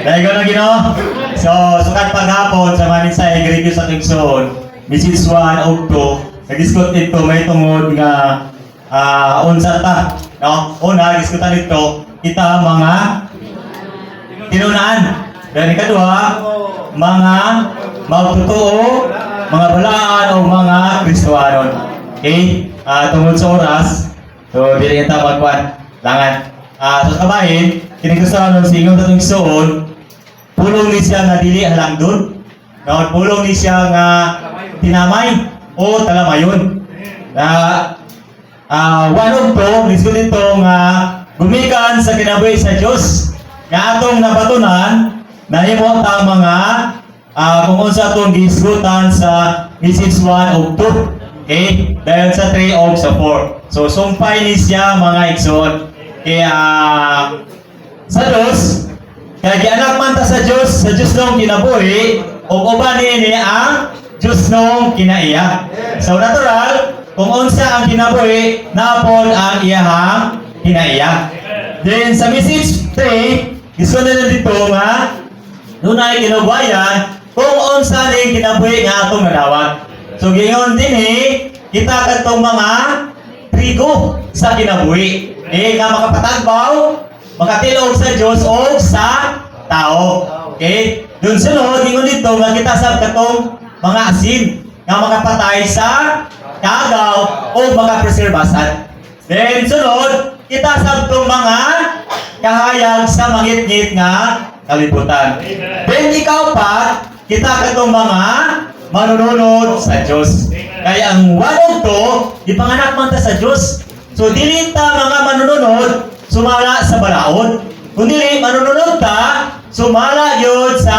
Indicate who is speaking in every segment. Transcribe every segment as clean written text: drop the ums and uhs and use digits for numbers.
Speaker 1: Dahil ko na Ginoo. So, sukat paghapon sa mga mensahe review sa Tingson, Mrs. 1 og 2, nag-discuss dito may tungod nga unsa ta, no? Una, diskutan dito kita mga tinunaan. Dan ikadua, mga magtotoo, mga balaan o mga Kristohanon. Okay? Tungod sa oras, so dili kita magkuhan langan. So kabahin, kini Kristohanon singong tatong igsoon, pulong ni siya nga dili halang dun. No, pulong ni siya nga tinamay o talamayon. One of to, lisod dito nga gumikan sa kinabuhi sa Dios. Nga atong nabatunan, nahimo ta mga kung unsa atong gisgutan sa Mrs. 1 og 2. Okay? Dahil sa 3 og sa 4. So sumpay ni siya mga igsoon. Kaya sa Dios, kaya gianak man ta sa Dios nung kinabuhi, o uban niini ang Diyos nung kinaiya. So natural, kung unsa ang kinabuhi, napon ang iyahang kinaiya. Then sa message 3, gusto na dito nga, dunay kinugwayan, kung unsa ning kinabuhi nga atong nadawat. So gingon dinhi, kita kadtong mga trigo sa kinabuhi. Nga makapatagbaw, makatilog sa Dios o sa tao. Okay? Doon sunod, gingon dito nga kita sa katong mga asin nga makapatay sa kagaw o makapreserbasan. Then sunod, kita sa katong mga kahayag sa mangit-ngit nga kalibutan. Then ikaw pa, kita katong mga manununod sa Dios. Kaya ang walong to, ipanganak man ta sa Dios. So dili ta mga manununod sumala sa balaod. Kundi manununod ta sumala yun sa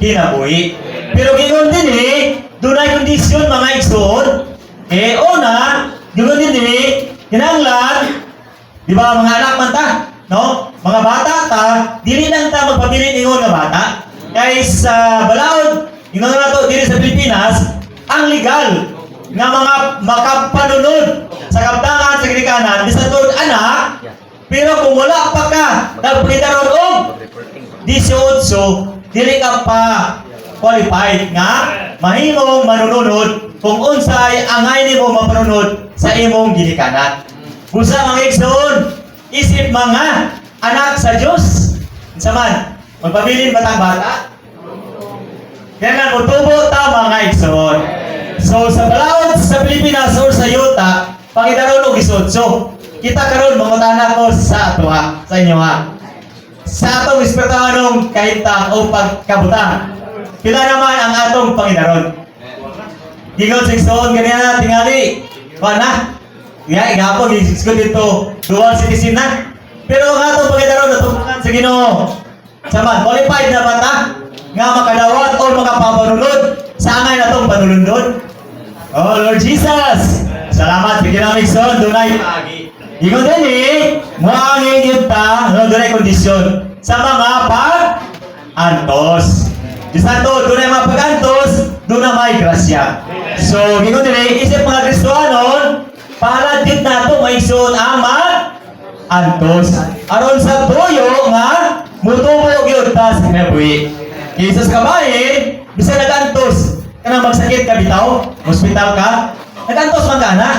Speaker 1: kinabuhi. Pero gingon dinhi, dunay kondisyon mga igsoon. Una, gingon dinhi, kinahanglan, di ba mga anak man ta, no? Mga bata ta, dili lang ta magpabilin ingon nga bata. Kay sa balaod, ingon nato dili sa Pilipinas, ang legal nga mga makapanunod sa kaptangan sa ginikanan, bisan tod anak, pero kung wala pa ka, nagpakitaron og 18, dili ka pa qualified nga mahimong manununod kung unsay angay nimo mapanunod sa imong ginikanan. Busa mga igsoon, isip mga anak sa Dios. Unsa man, magpabilin ba tang bata? Kailangan mutubo ta mga igsoon. So sa balaod sa Pilipinas or sa yuta, pangitaron og 18. Kita karon mangutana ko sa ato sa inyo ha. Sa atong espirituhanong kahintang o pagkabutang, pila naman ang atong Panginoon. Gingon sa igsoon ganyan tingali. Pana? Nga igapon gisigsko dito, dual citizen na. Pero ang atong Panginoon natutukan sa Ginoo. Saman, qualified na ba ta nga makadawat o makapapanunod sa angay natong panulundod? Oh Lord Jesus, salamat sa Ginoo igsoon dunay paagi. Gingon dinhi, moangin gyud ta no dunay kondisyon sa mga pag-antos. Disanto, dunay mga pag-antos, dunay may grasya. So gingon dinhi, isip mga Kristohanon, palad gid nato maigsoon ang mag-antos. Aron sa tuyo nga mutubo gyud ta sa kinabuhi. Jesus kabahin, bisan nag-antos, kanang magsakit ka bitaw, hospital ka, nag-antos man ka na.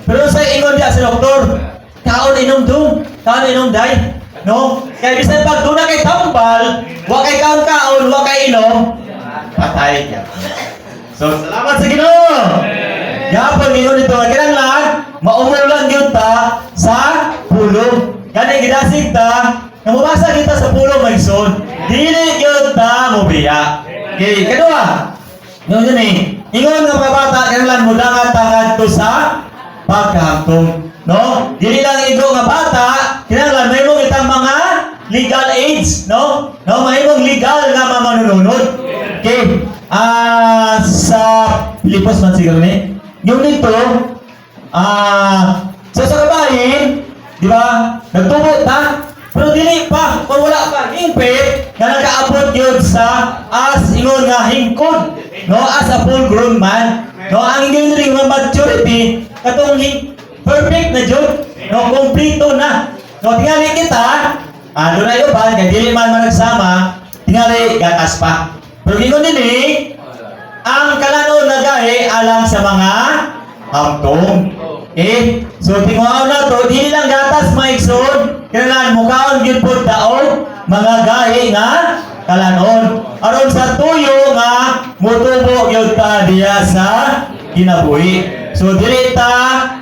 Speaker 1: Pero sa ingon diya sa doktor, kaon inom dun, kaon inom day, no? Kaya bisan pag doon na kay tambal, wa kay kaon, wa kay inom, patay ka. So, salamat sa Ginoo. Yapon ingon dito nga kinahanglan maumulan gyud ta sa pulong. Kani gidasig ta, namubasa kita sa pulong maigsoon. Dili gyud ta mobiya. Okay, kadua. Ingon ni, ingon nga mga bata kinahanglan mudangat ta ngadto sa pagkahangtong, no? Dili lang igo nga bata, kinahanglan mahimong itang mga legal age, no? No, mahimong legal nga mamanununod. Okay. Sa Pilipos man siguro ni. Yung dito, sa kabahin, di ba? Nagtubo ta, pero dili pa, kung wala pa, hingpit, na nakaabot yun sa as ingon nga hingkod, no? As a full grown man, no? Ang ingon rin nga maturity, katong perfect na jud, no? Kompleto na. No, tingali kita, doon ay uban, kaya dili man nagsama, tingali gatas pa. Pero gingon dinhi ang kalanon na gahi alang sa mga hamtong. Okay? So tinguhaw na to, dili lang gatas maigsoon, kailangan mukhaon gyud pud daog mga gahi nga kalanon. Aron sa tuyo nga mutubo gyud ta diya sa kinabuhi. So dili ta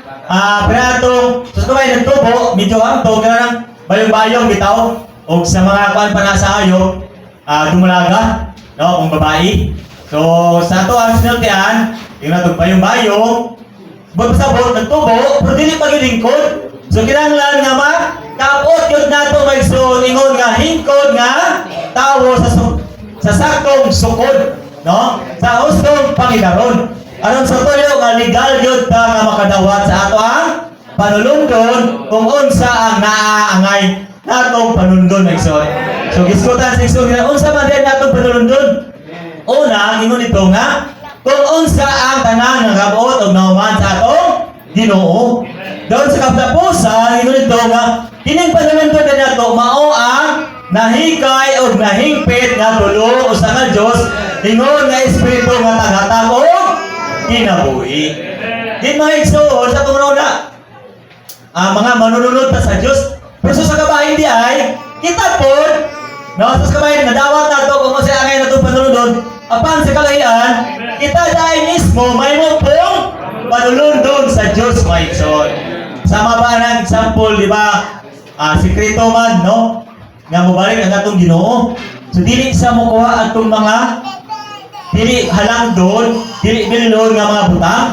Speaker 1: pratong so kumay nagtubo medyo hamtong kanang bayong-bayong bitaw og sa mga kuan pa nasa ayo dumulaga no kung babae. So sa ato ang sinultian, yung natong bayong-bayong, sabot nagtubo, pero dili pa gyud hingkod. So kinahanglan nga makapot gyud nato maigsoon ingon nga hingkod nga tawo sa sakong sukod, no? Sa hustong pangidaron. Aron sa tuyo nga legal gyud ta nga makadawat sa ato ang panulundon kung unsa ang naaangay natong panulundon maigsoon. So gisgutan sa igsoon nga unsa man din natong panulundon. Una, ingon ito nga, kung unsa ang tanan nga kabuot og nauman sa atong Ginoo. Doon sa katapusan, ingon ito nga, kining panulundon na nato mao ang nahikay og nahingpit nga tulo usa ka Dios, ingon nga espiritu nga taghatag og kinabuhi. Di maigsoon sa tunguna mga manununod ta sa Dios. Pero sa kabahin di ay kita pod no sa kabahin nga dawat nato kung sa angay nato panulundon. Apan sa kalahian, kita dahil mismo may mo pong panulundon sa Diyos maigsoon. Sama ba ng example, di ba? Sikreto man, no? Nga mubalik ang atong Ginoo. So, dili sa mo kuha atong mga dili halang doon, dili bililon nga mga butang.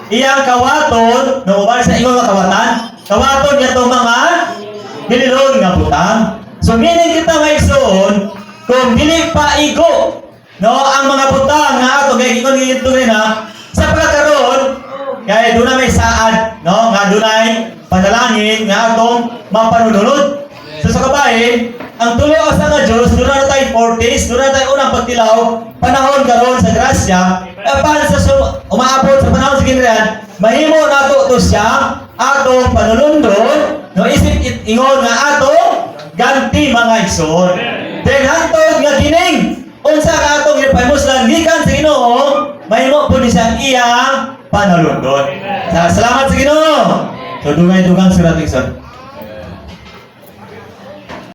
Speaker 1: Iyang kawaton, no mubalik sa ingon nga kawatan, kawaton niya itong mga bililon nga butang. So, meaning kita maigsoon, kung dili pa igo, no, ang mga butang nga ato kay ingon gito na sa pagkakaroon kay dunay may saad, no, nga dunay panalangin nga atong mapanununod. So sa kabahin, ang tulo sa nga Dios, dura na tayo 40s, dura na tayo unang pagtilaw, panahon karon sa grasya, apan sa umaabot sa panahon sa kinrian, mahimo nato to siya atong panulundon, no, isip ingon nga atong ganti mga igsoon. Then hantod nga kining unsa ka atong ipahimuslan gikan sa Ginoo, mahimo po ni siyang iyang panulundon. Salamat sa Ginoo. So dugay-dugang surat igsoon.